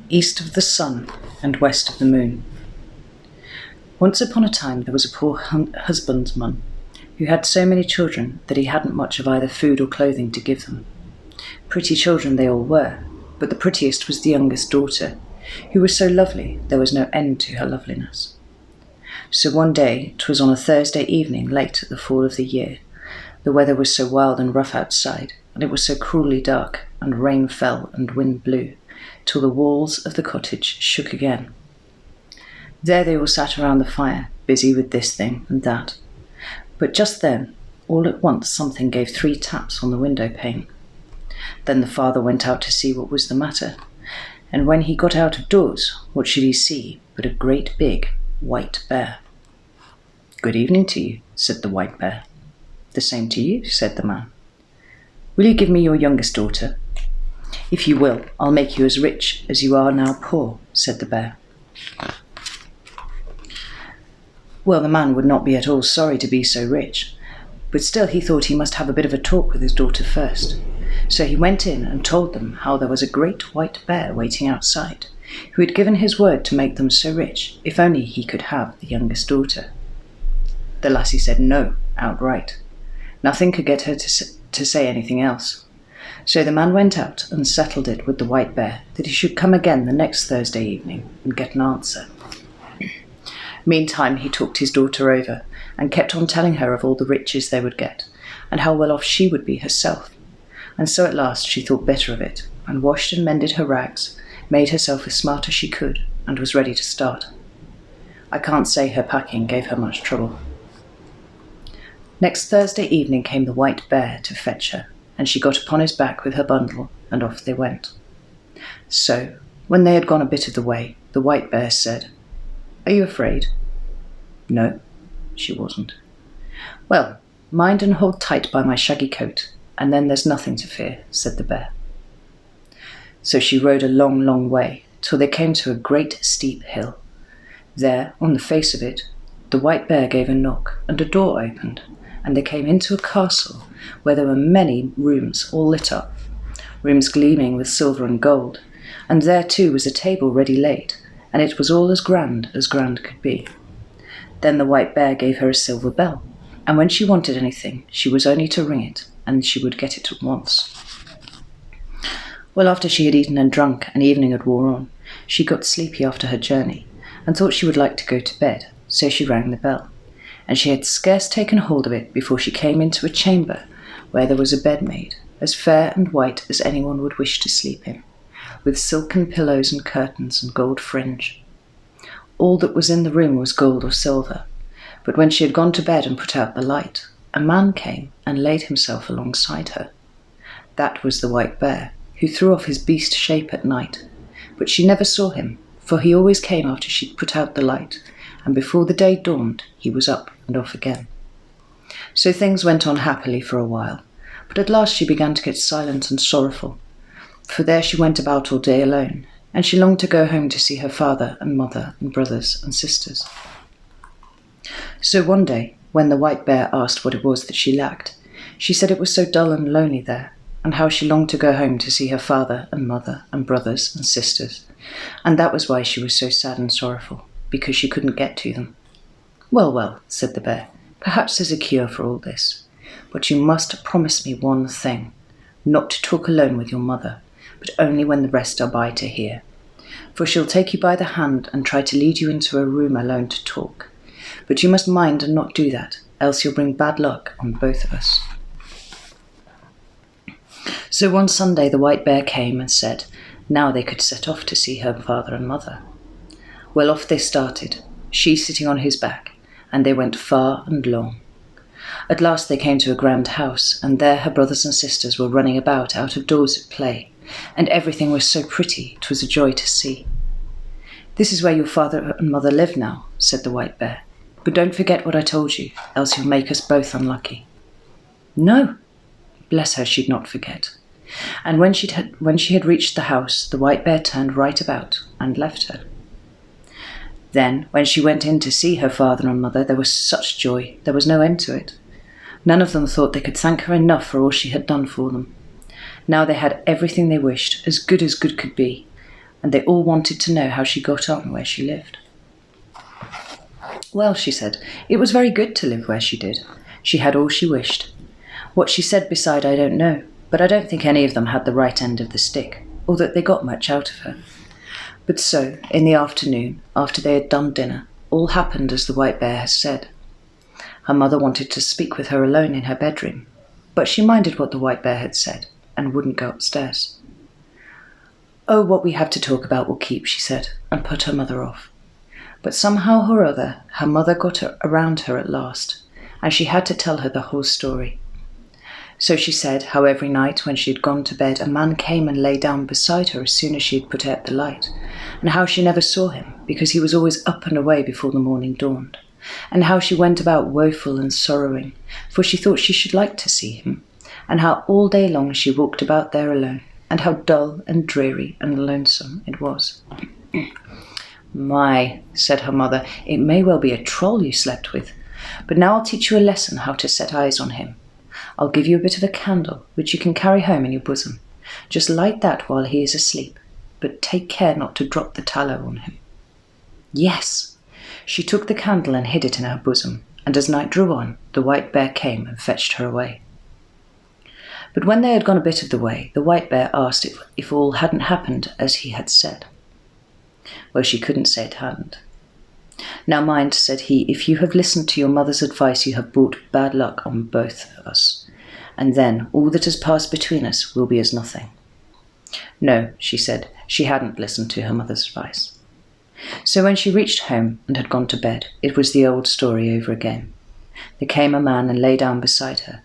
East of the sun and west of the moon. Once upon a time there was a poor husbandman who had so many children that he hadn't much of either food or clothing to give them. Pretty children they all were, but the prettiest was the youngest daughter, who was so lovely there was no end to her loveliness. So one day, 'twas on a Thursday evening late at the fall of the year, the weather was so wild and rough outside, and it was so cruelly dark, and rain fell and wind blew, till the walls of the cottage shook again. There they all sat around the fire, busy with this thing and that. But just then, all at once something gave 3 taps on the window pane. Then the father went out to see what was the matter, and when he got out of doors, what should he see but a great big white bear. "Good evening to you," said the white bear. "The same to you," said the man. "Will you give me your youngest daughter?" "If you will, I'll make you as rich as you are now poor," said the bear. Well, the man would not be at all sorry to be so rich, but still he thought he must have a bit of a talk with his daughter first. So he went in and told them how there was a great white bear waiting outside, who had given his word to make them so rich if only he could have the youngest daughter. The lassie said no, outright. Nothing could get her to say anything else. So the man went out and settled it with the white bear that he should come again the next Thursday evening and get an answer. Meantime he talked his daughter over and kept on telling her of all the riches they would get and how well off she would be herself. And so at last she thought better of it and washed and mended her rags, made herself as smart as she could, and was ready to start. I can't say her packing gave her much trouble. Next Thursday evening came the white bear to fetch her, and she got upon his back with her bundle, and off they went. So, when they had gone a bit of the way, the white bear said, "Are you afraid?" No, she wasn't. "Well, mind and hold tight by my shaggy coat, and then there's nothing to fear," said the bear. So she rode a long, long way, till they came to a great steep hill. There, on the face of it, the white bear gave a knock, and a door opened, and they came into a castle where there were many rooms all lit up, rooms gleaming with silver and gold, and there too was a table ready laid, and it was all as grand could be. Then the white bear gave her a silver bell, and when she wanted anything, she was only to ring it, and she would get it at once. Well, after she had eaten and drunk, and evening had wore on, she got sleepy after her journey, and thought she would like to go to bed, so she rang the bell, and she had scarce taken hold of it before she came into a chamber where there was a bed made, as fair and white as anyone would wish to sleep in, with silken pillows and curtains and gold fringe. All that was in the room was gold or silver, but when she had gone to bed and put out the light, a man came and laid himself alongside her. That was the white bear, who threw off his beast shape at night, but she never saw him, for he always came after she'd put out the light, and before the day dawned he was up and off again. So things went on happily for a while, but at last she began to get silent and sorrowful, for there she went about all day alone, and she longed to go home to see her father and mother and brothers and sisters. So one day, when the white bear asked what it was that she lacked, she said it was so dull and lonely there, and how she longed to go home to see her father and mother and brothers and sisters, and that was why she was so sad and sorrowful, because she couldn't get to them. "Well, well," said the bear, "perhaps there's a cure for all this, but you must promise me one thing, not to talk alone with your mother, but only when the rest are by to hear, for she'll take you by the hand and try to lead you into a room alone to talk, but you must mind and not do that, else you'll bring bad luck on both of us." So one Sunday the white bear came and said now they could set off to see her father and mother. Well, off they started, she sitting on his back, and they went far and long. At last they came to a grand house, and there her brothers and sisters were running about out of doors at play, and everything was so pretty 'twas a joy to see. "This is where your father and mother live now," said the white bear, "but don't forget what I told you, else you'll make us both unlucky." "No." Bless her, she'd not forget. And when she had reached the house, the white bear turned right about and left her. Then, when she went in to see her father and mother, there was such joy, there was no end to it. None of them thought they could thank her enough for all she had done for them. Now they had everything they wished, as good could be, and they all wanted to know how she got on where she lived. Well, she said, it was very good to live where she did. She had all she wished. What she said beside I don't know, but I don't think any of them had the right end of the stick, or that they got much out of her. But so, in the afternoon, after they had done dinner, all happened as the White Bear had said. Her mother wanted to speak with her alone in her bedroom, but she minded what the White Bear had said, and wouldn't go upstairs. Oh, what we have to talk about will keep, she said, and put her mother off. But somehow or other, her mother got around her at last, and she had to tell her the whole story. So she said how every night when she had gone to bed, a man came and lay down beside her as soon as she had put out the light, and how she never saw him, because he was always up and away before the morning dawned, and how she went about woeful and sorrowing, for she thought she should like to see him, and how all day long she walked about there alone, and how dull and dreary and lonesome it was. My, said her mother, it may well be a troll you slept with, but now I'll teach you a lesson how to set eyes on him. I'll give you a bit of a candle, which you can carry home in your bosom. Just light that while he is asleep, but take care not to drop the tallow on him. Yes! She took the candle and hid it in her bosom, and as night drew on, the White Bear came and fetched her away. But when they had gone a bit of the way, the White Bear asked if all hadn't happened as he had said. Well, she couldn't say it hadn't. Now mind, said he, if you have listened to your mother's advice, you have brought bad luck on both of us, and then all that has passed between us will be as nothing. No, she said, she hadn't listened to her mother's advice. So when she reached home and had gone to bed, it was the old story over again. There came a man and lay down beside her.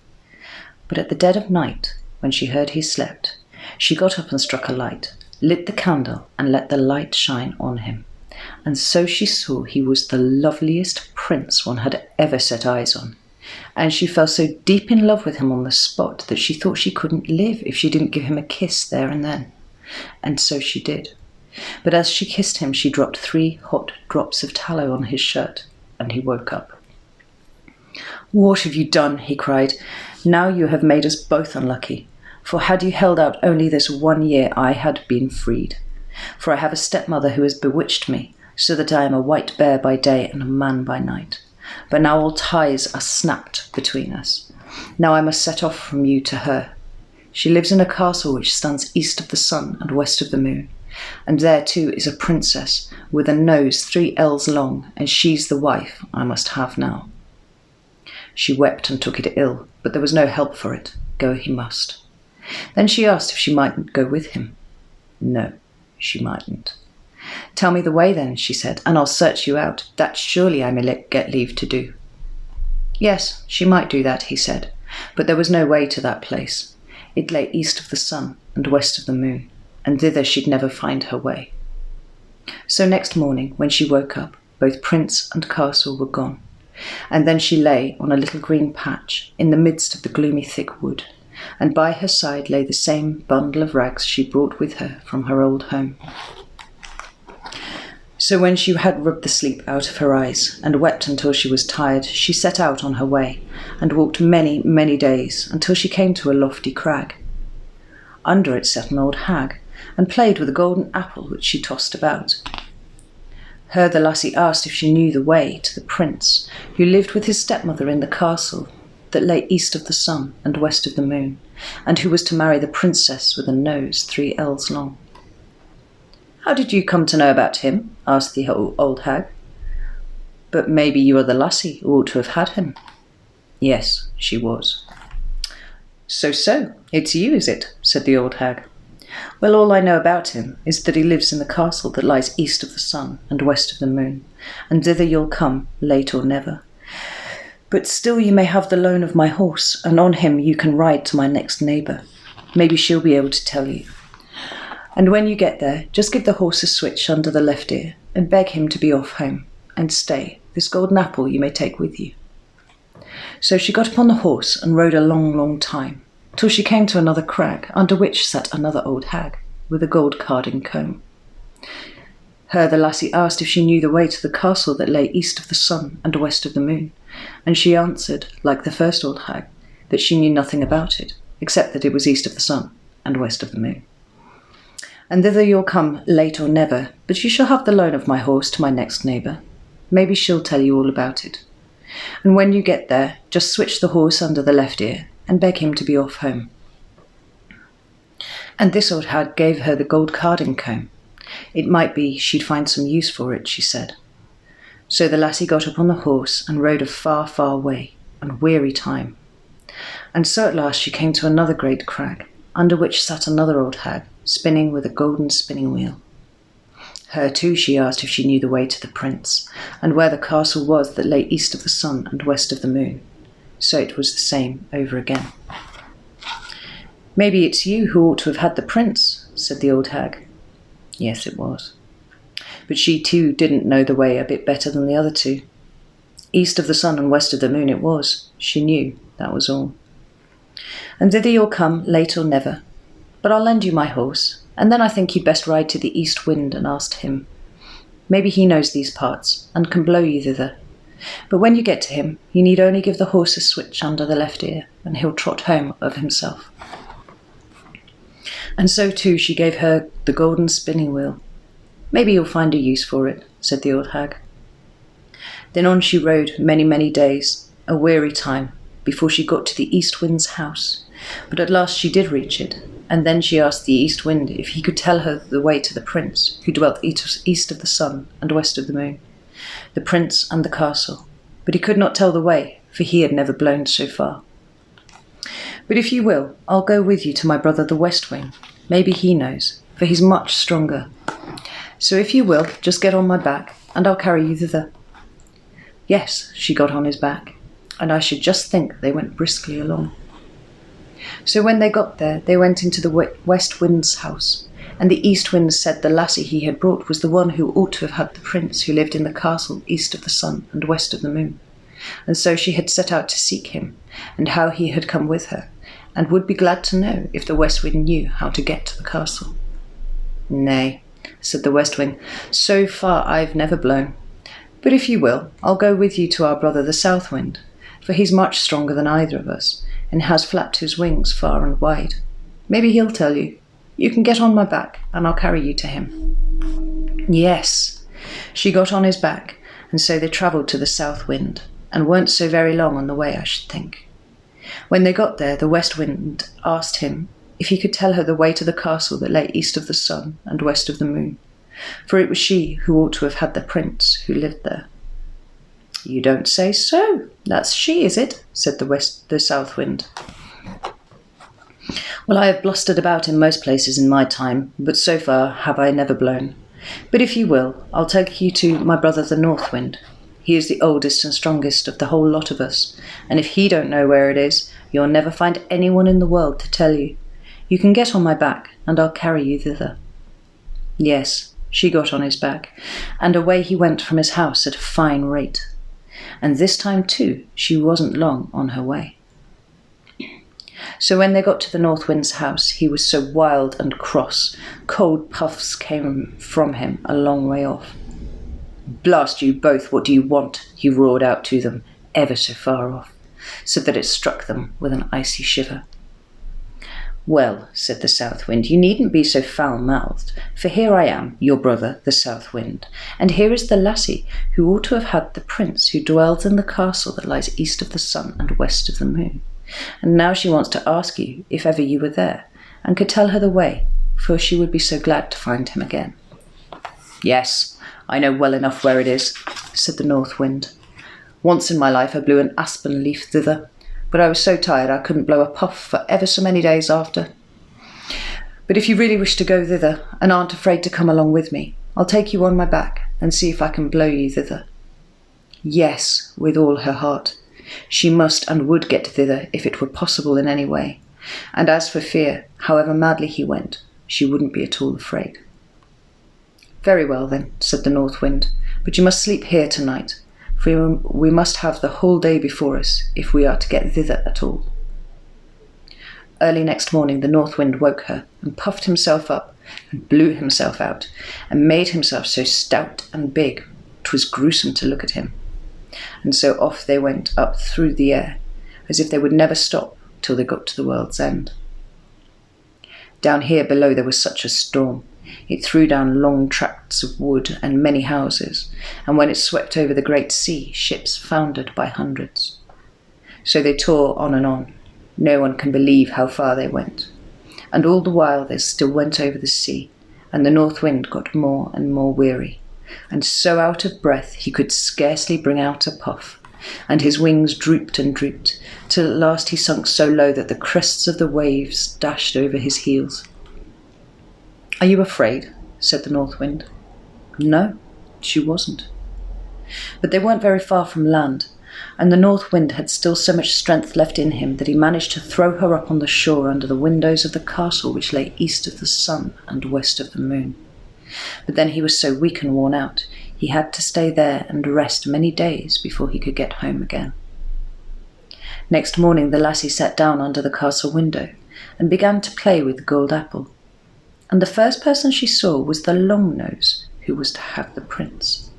But at the dead of night, when she heard he slept, she got up and struck a light, lit the candle and let the light shine on him. And so she saw he was the loveliest prince one had ever set eyes on. And she fell so deep in love with him on the spot that she thought she couldn't live if she didn't give him a kiss there and then. And so she did. But as she kissed him, she dropped 3 hot drops of tallow on his shirt, and he woke up. What have you done? He cried. Now you have made us both unlucky. For had you held out only this 1 year, I had been freed. For I have a stepmother who has bewitched me, so that I am a white bear by day and a man by night. But now all ties are snapped between us. Now I must set off from you to her. She lives in a castle which stands east of the sun and west of the moon. And there too is a princess with a nose 3 ells long, and she's the wife I must have now. She wept and took it ill, but there was no help for it. Go he must. Then she asked if she mightn't go with him. No, she mightn't. Tell me the way then, she said, and I'll search you out. That surely I may get leave to do. Yes, she might do that, he said, but there was no way to that place. It lay east of the sun and west of the moon, and thither she'd never find her way. So next morning, when she woke up, both prince and castle were gone, and then she lay on a little green patch in the midst of the gloomy thick wood, and by her side lay the same bundle of rags she brought with her from her old home. So when she had rubbed the sleep out of her eyes and wept until she was tired, she set out on her way and walked many, many days until she came to a lofty crag. Under it sat an old hag and played with a golden apple which she tossed about. Her the lassie asked if she knew the way to the prince who lived with his stepmother in the castle that lay east of the sun and west of the moon, and who was to marry the princess with a nose 3 ells long. How did you come to know about him? Asked the old hag. But maybe you are the lassie who ought to have had him. Yes, she was. So, it's you, is it? Said the old hag. Well, all I know about him is that he lives in the castle that lies east of the sun and west of the moon, and thither you'll come, late or never. But still you may have the loan of my horse, and on him you can ride to my next neighbour. Maybe she'll be able to tell you. And when you get there, just give the horse a switch under the left ear, and beg him to be off home. And stay, this golden apple you may take with you. So she got upon the horse and rode a long, long time, till she came to another crag, under which sat another old hag, with a gold carding comb. Her the lassie asked if she knew the way to the castle that lay east of the sun and west of the moon, and she answered, like the first old hag, that she knew nothing about it, except that it was east of the sun and west of the moon. And thither you'll come late or never, but you shall have the loan of my horse to my next neighbour. Maybe she'll tell you all about it. And when you get there, just switch the horse under the left ear and beg him to be off home." And this old hag gave her the gold carding comb. It might be she'd find some use for it, she said. So the lassie got up on the horse and rode a far, far way, and weary time. And so at last she came to another great crag, under which sat another old hag, spinning with a golden spinning wheel. Her too she asked if she knew the way to the prince, and where the castle was that lay east of the sun and west of the moon. So it was the same over again. "Maybe it's you who ought to have had the prince," said the old hag. Yes, it was. But she too didn't know the way a bit better than the other two. East of the sun and west of the moon it was. She knew, that was all. "And thither you'll come, late or never. But I'll lend you my horse, and then I think you'd best ride to the east wind and ask him. Maybe he knows these parts, and can blow you thither. But when you get to him, you need only give the horse a switch under the left ear, and he'll trot home of himself." And so too she gave her the golden spinning wheel. "Maybe you'll find a use for it," said the old hag. Then on she rode many, many days, a weary time, before she got to the east wind's house. But at last she did reach it, and then she asked the east wind if he could tell her the way to the prince, who dwelt east of the sun and west of the moon, the prince and the castle. But he could not tell the way, for he had never blown so far. "But if you will, I'll go with you to my brother the West Wind. Maybe he knows, for he's much stronger. So if you will, just get on my back, and I'll carry you thither." Yes, she got on his back, and I should just think they went briskly along. So when they got there, they went into the West Wind's house, and the East Wind said the lassie he had brought was the one who ought to have had the prince who lived in the castle east of the sun and west of the moon. And so she had set out to seek him, and how he had come with her, and would be glad to know if the West Wind knew how to get to the castle. "Nay," said the West Wind, "so far I've never blown. But if you will, I'll go with you to our brother the South Wind, for he's much stronger than either of us, and has flapped his wings far and wide. Maybe he'll tell you. You can get on my back, and I'll carry you to him." Yes, she got on his back, and so they travelled to the South Wind, and weren't so very long on the way, I should think. When they got there, the West Wind asked him if he could tell her the way to the castle that lay east of the sun and west of the moon, for it was she who ought to have had the prince who lived there. "You don't say so. That's she, is it?" said the South Wind. "Well, I have blustered about in most places in my time, but so far have I never blown. But if you will, I'll take you to my brother the North Wind. He is the oldest and strongest of the whole lot of us, and if he don't know where it is, you'll never find anyone in the world to tell you. You can get on my back, and I'll carry you thither." Yes, she got on his back, and away he went from his house at a fine rate. And this time too she wasn't long on her way. So when they got to the North Wind's house, he was so wild and cross, cold puffs came from him a long way off. "Blast you both, what do you want?" he roared out to them, ever so far off, so that it struck them with an icy shiver. "Well," said the South Wind, "you needn't be so foul-mouthed, for here I am, your brother, the South Wind, and here is the lassie who ought to have had the prince who dwells in the castle that lies east of the sun and west of the moon. And now she wants to ask you if ever you were there, and could tell her the way, for she would be so glad to find him again." "Yes, I know well enough where it is," said the North Wind. "Once in my life I blew an aspen leaf thither, but I was so tired I couldn't blow a puff for ever so many days after. But if you really wish to go thither, and aren't afraid to come along with me, I'll take you on my back, and see if I can blow you thither." Yes, with all her heart. She must and would get thither if it were possible in any way, and as for fear, however madly he went, she wouldn't be at all afraid. "Very well then," said the North Wind, "but you must sleep here tonight, for we must have the whole day before us if we are to get thither at all." Early next morning the North Wind woke her, and puffed himself up, and blew himself out, and made himself so stout and big, 'twas gruesome to look at him. And so off they went up through the air, as if they would never stop till they got to the world's end. Down here below there was such a storm. It threw down long tracts of wood and many houses, and when it swept over the great sea, ships foundered by hundreds. So they tore on and on. No one can believe how far they went. And all the while they still went over the sea, and the north wind got more and more weary, and so out of breath he could scarcely bring out a puff, and his wings drooped and drooped, till at last he sunk so low that the crests of the waves dashed over his heels. "Are you afraid?" said the north wind. No, she wasn't. But they weren't very far from land, and the north wind had still so much strength left in him that he managed to throw her up on the shore under the windows of the castle which lay east of the sun and west of the moon. But then he was so weak and worn out, he had to stay there and rest many days before he could get home again. Next morning the lassie sat down under the castle window and began to play with the gold apple. And the first person she saw was the Long-Nose, who was to have the prince.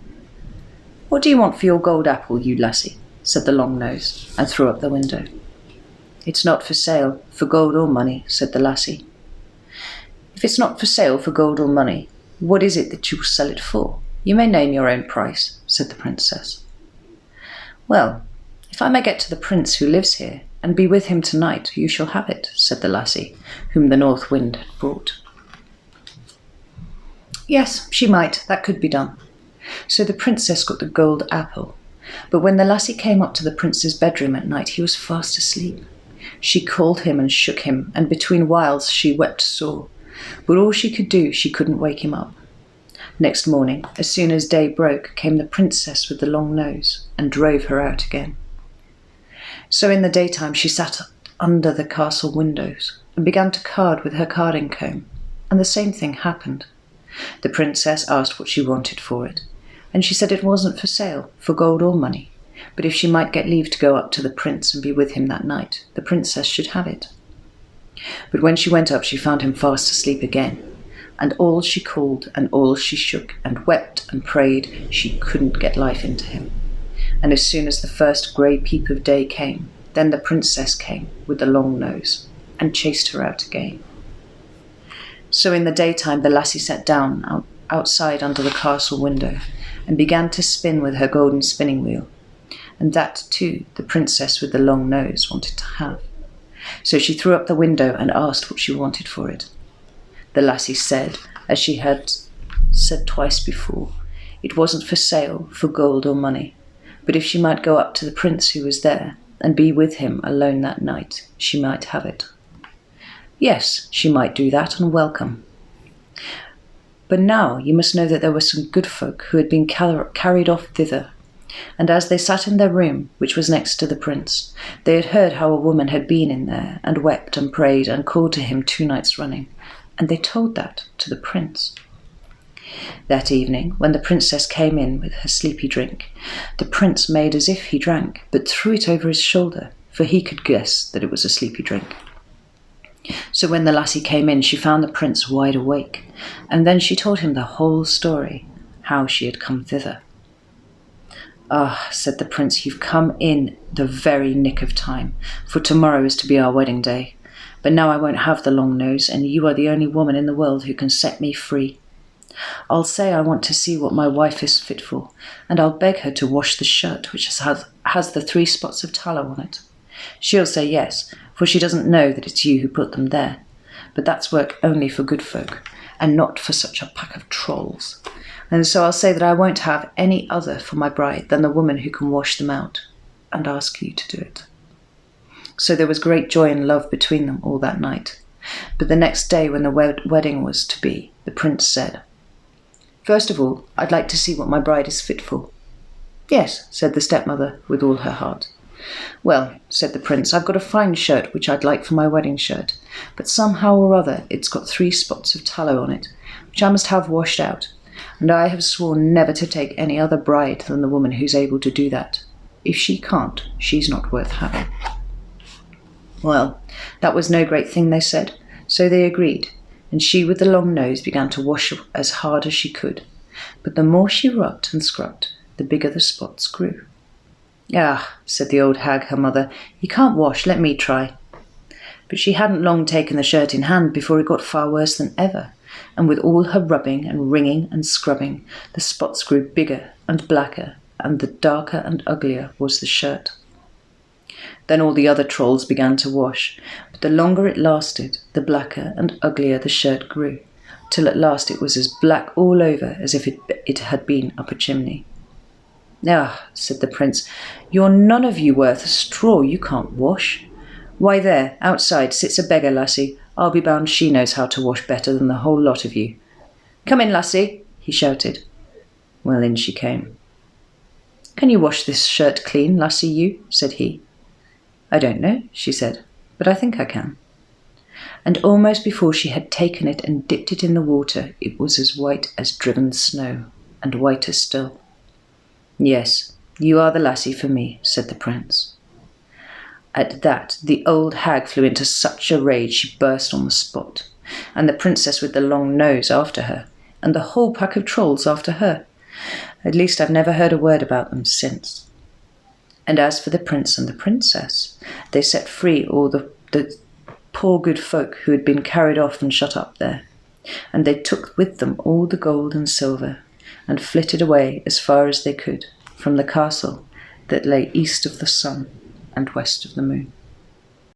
"What do you want for your gold apple, you lassie?" said the Long-Nose, and threw up the window. "It's not for sale, for gold or money," said the lassie. "If it's not for sale for gold or money, what is it that you will sell it for? You may name your own price," said the princess. "Well, if I may get to the prince who lives here, and be with him tonight, you shall have it," said the lassie, whom the north wind had brought. Yes, she might, that could be done. So the princess got the gold apple. But when the lassie came up to the prince's bedroom at night, he was fast asleep. She called him and shook him, and between whiles she wept sore. But all she could do, she couldn't wake him up. Next morning, as soon as day broke, came the princess with the long nose, and drove her out again. So in the daytime she sat under the castle windows, and began to card with her carding comb, and the same thing happened. The princess asked what she wanted for it, and she said it wasn't for sale, for gold or money, but if she might get leave to go up to the prince and be with him that night, the princess should have it. But when she went up, she found him fast asleep again, and all she called and all she shook and wept and prayed, she couldn't get life into him. And as soon as the first grey peep of day came, then the princess came with the long nose and chased her out again. So in the daytime the lassie sat down outside under the castle window and began to spin with her golden spinning wheel, and that too the princess with the long nose wanted to have. So she threw up the window and asked what she wanted for it. The lassie said, as she had said twice before, it wasn't for sale, for gold or money, but if she might go up to the prince who was there and be with him alone that night, she might have it. Yes, she might do that and welcome. But now you must know that there were some good folk who had been carried off thither, and as they sat in their room, which was next to the prince, they had heard how a woman had been in there and wept and prayed and called to him 2 nights running, and they told that to the prince. That evening, when the princess came in with her sleepy drink, the prince made as if he drank, but threw it over his shoulder, for he could guess that it was a sleepy drink. So when the lassie came in, she found the prince wide awake, and then she told him the whole story, how she had come thither. Ah, said the prince, you've come in the very nick of time, for tomorrow is to be our wedding day. But now I won't have the long nose, and you are the only woman in the world who can set me free. I'll say I want to see what my wife is fit for, and I'll beg her to wash the shirt which has the 3 spots of tallow on it. She'll say yes, for she doesn't know that it's you who put them there. But that's work only for good folk, and not for such a pack of trolls. And so I'll say that I won't have any other for my bride than the woman who can wash them out, and ask you to do it. So there was great joy and love between them all that night. But the next day, when the wedding was to be, the prince said, First of all, I'd like to see what my bride is fit for. Yes, said the stepmother with all her heart. Well, said the prince, I've got a fine shirt which I'd like for my wedding shirt, but somehow or other it's got 3 spots of tallow on it, which I must have washed out, and I have sworn never to take any other bride than the woman who's able to do that. If she can't, she's not worth having. Well, that was no great thing, they said, so they agreed, and she with the long nose began to wash as hard as she could, but the more she rubbed and scrubbed, the bigger the spots grew. Ah, said the old hag, her mother, you can't wash, let me try. But she hadn't long taken the shirt in hand before it got far worse than ever, and with all her rubbing and wringing and scrubbing, the spots grew bigger and blacker, and the darker and uglier was the shirt. Then all the other trolls began to wash, but the longer it lasted, the blacker and uglier the shirt grew, till at last it was as black all over as if it had been up a chimney. "Ah," said the prince, "you're none of you worth a straw, you can't wash. Why there, outside, sits a beggar lassie. I'll be bound she knows how to wash better than the whole lot of you. Come in, lassie," he shouted. Well, in she came. "Can you wash this shirt clean, lassie you?" said he. "I don't know," she said, "but I think I can." And almost before she had taken it and dipped it in the water, it was as white as driven snow, and whiter still. "Yes, you are the lassie for me," said the prince. At that, the old hag flew into such a rage she burst on the spot, and the princess with the long nose after her, and the whole pack of trolls after her. At least I've never heard a word about them since. And as for the prince and the princess, they set free all the poor good folk who had been carried off and shut up there, and they took with them all the gold and silver, and flitted away as far as they could from the castle that lay east of the sun and west of the moon.